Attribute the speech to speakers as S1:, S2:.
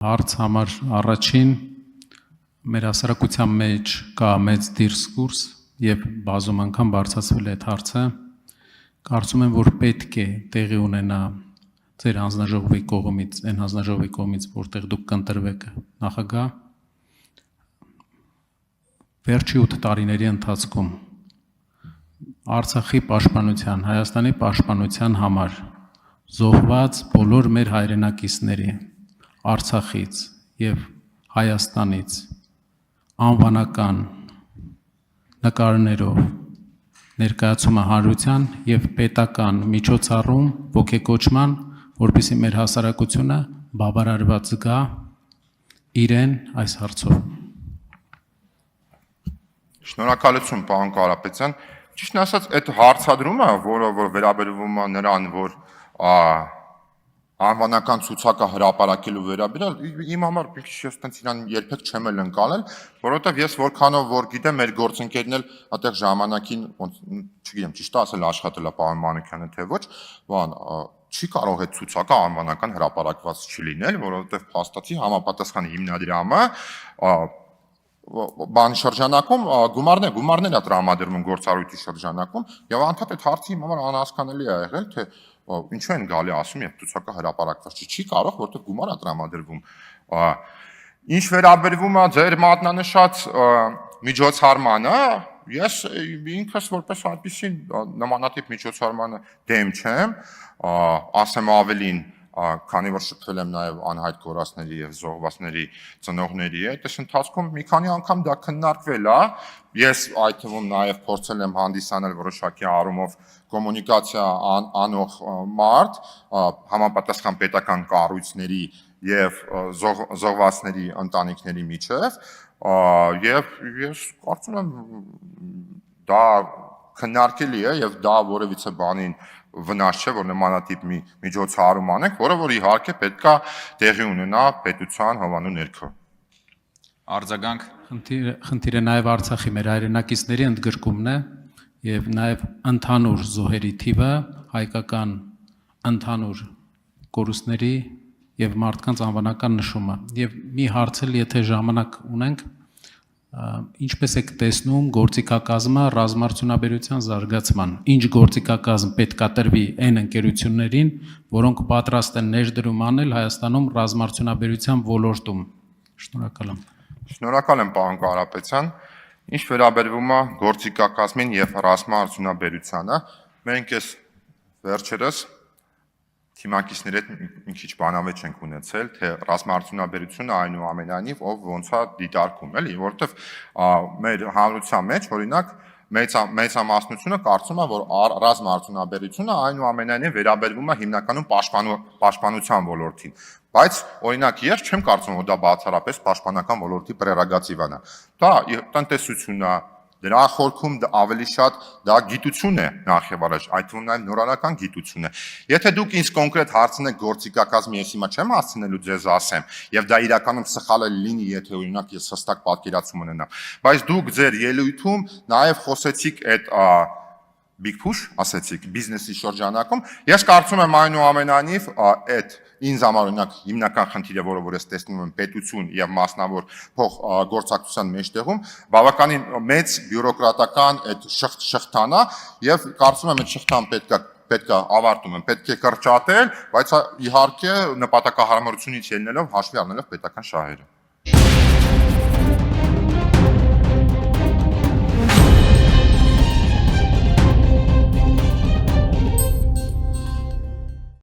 S1: Հարց համար առաջին մեր հասարակության մեջ կա մեծ դիսկուրս եւ բազում անգամ բարձրացվել է այդ հարցը։ Կարծում եմ, որ պետք է տեղի ունենա ձեր հանձնաժողովի կողմից, այն հանձնաժողովի կողմից, որտեղ դուք կընտրվեք նախագահ, վերջի 8 տարիների ընթացքում Արցախի պաշտպանության, Հայաստանի պաշտպանության համար զոհված բոլոր մեր հայրենակիցների Արցախից եւ Հայաստանից անվանական նկարներով ներկայացումը հանրության եւ պետական միջոցառում ոգեկոչման, որպեսզի մեր հասարակությունը բավարարված զգա իրեն այս հարցով։
S2: Շնորհակալություն, պարոն Կարապետյան։ Ճիշտն ասած, այդ հարցադրումը, որը վերաբերվում է նրան, որ անվանական ցուցակը հրապարակելու վերաբերյալ, իմ համար մի քիչ ես տենց իրան երբեք չեմ էլ ընկալել, որովհետև ես որքանով որ գիտեմ, մեր գործընկերն էլ այդտեղ ժամանակին, չգիտեմ, ճիշտ է ասել աշխատել է պարոն Մանուկյանը, թե ոչ, չի կարող այդ ցուցակը անվանական հրապարակված չլինել, որովհետև փաստացի համապատասխան հիմնադրամը բան շրջանակում գումարներ է տրամադրվում գործառույթի շրջանակում եւ անդադ այդ հարցի համար անհասկանալի է եղել, թե ինչու են գալի ասում եւ ցուցակը հրապարակված չի կարող, որտեղ գումար է տրամադրվում։ Ինչ վերաբերվում է ձեր մատնանշած միջոցառմանը, ես ինքս որպես այդպիսի նմանատիպ միջոցառմանը դեմ չեմ, ասեմ ավելին, քանի որ շփվել եմ նաև անհայտ կորածների եւ զոհվածների ծնողների հետ, այս ընթացքում մի քանի անգամ դա քննարկվել է, ես այդ թվում նաև փորձել եմ հանդիսանել որոշակի առումով կոմունիկացիա անող մարդ, համապատասխան պետական կառույցների եւ զոհվածների ընտանիքների միջև, եւ ես կարծում եմ դա քննարկելի է եւ դա որևիցե բանին վնաս չէ, որ նմանատիպ մի միջոցառում անենք, որը որ իհարկե պետքա տեղի ունենա պետության հովանու ներքո։
S3: Արձագանք։
S1: Խնդիրը նաև Արցախի մեր հայրենակիցների ընդգրկումն է եւ նաև ընդհանուր զոհերի թիվը, հայկական ընդհանուր կորուստների եւ մարդկանց անվանական նշումը։ Եւ մի հարց էլ, եթե ժամանակ ունենք, ինչպես եք տեսնում գործիքակազմը ռազմարտունաբերության զարգացման, ինչ գործիքակազմ պետք է տրվի այն ընկերություններին, որոնք պատրաստ են ներդրում անել Հայաստանում ռազմարտունաբերության ոլորտում։ Շնորհակալ եմ։
S2: Շնորհակալ եմ, պարոն Կարապետյան։ Ինչ վերաբերվում է գործիքակազմին եւ ռազմարտունաբերությանը, մենք այս վերջերս թիմակիցների հետ մի քիչ բանավեճ ենք ունեցել, թե ռազմարտունաբերությունը այնուամենայնիվ ով ոնց է դիտարկում, էլի, որովհետև մեր հանրության մեջ, օրինակ, մեծամասնությունը կարծում է, որ ռազմարտունաբերությունը այնուամենայնիվ վերաբերվում է հիմնականում պաշտպանության ոլորտին, բայց օրինակ ես չեմ կարծում, որ դա բացառապես պաշտպանական ոլորտի պրերոգատիվան է, դա տնտեսությունն է, դրա խորքում ավելի շատ դա գիտություն է նախ եւ առաջ, այդ թվում նաեւ նորարարական գիտություն է։ Եթե դուք ինձ կոնկրետ հարցնեք գործիքակազմի, ես հիմա չեմ հասցնելու ձեզ ասեմ, եւ դա իրականում սխալ է լինի, եթե օրինակ ես հստակ պատկերացում ունենամ, բայց դուք ձեր ելույթում նաեւ խոսեցիք այդ big push, ասեցիք բիզնեսի շրջանակում, ես կարծում եմ այնուամենայնիվ այդ ինձ համար օրինակ հիմնական խնդիրը, որը որ ես տեսնում եմ պետություն եւ մասնավոր փոխգործակցության մեջտեղում, բավականին մեծ բյուրոկրատական այդ շղթան է եւ կարծում եմ այդ շղթան պետք է ավարտում եմ, պետք է կրճատել, բայց իհարկե նպատակահարմարությունից ելնելով հաշվի առնելով պետական շահերը։